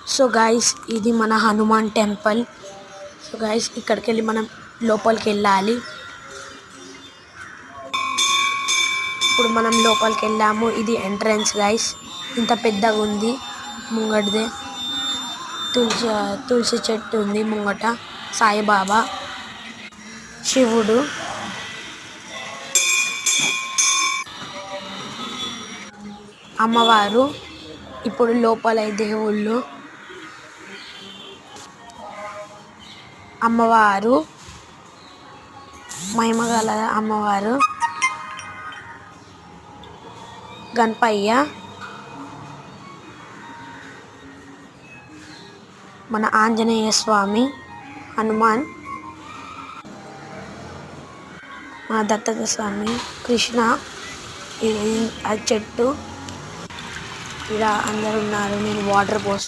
So guys ఇది మన Hanuman temple. So guys ఇక్కడికి వెళ్ళి మనం లోపలికి వెళ్ళాలి. ఇప్పుడు మనం లోపలికి వెళ్ళాము. ఇది ఎంట్రన్స్ గైస్. ఇంత పెద్దగా ఉంది ముంగటిదే. తులసి చెట్టు ఉంది ముంగట. సాయిబాబా, శివుడు, అమ్మవారు. ఇప్పుడు లోపల దేవుళ్ళు, అమ్మవారు, మహిమగల అమ్మవారు, గణపయ్య, మన ఆంజనేయ స్వామి, హనుమాన్, మన దత్తాత్రేయ స్వామి, కృష్ణ. ఇది ఆ చెట్టు. ఇలా అందరు ఉన్నారు. నేను వాటర్ పోస్తున్నాను.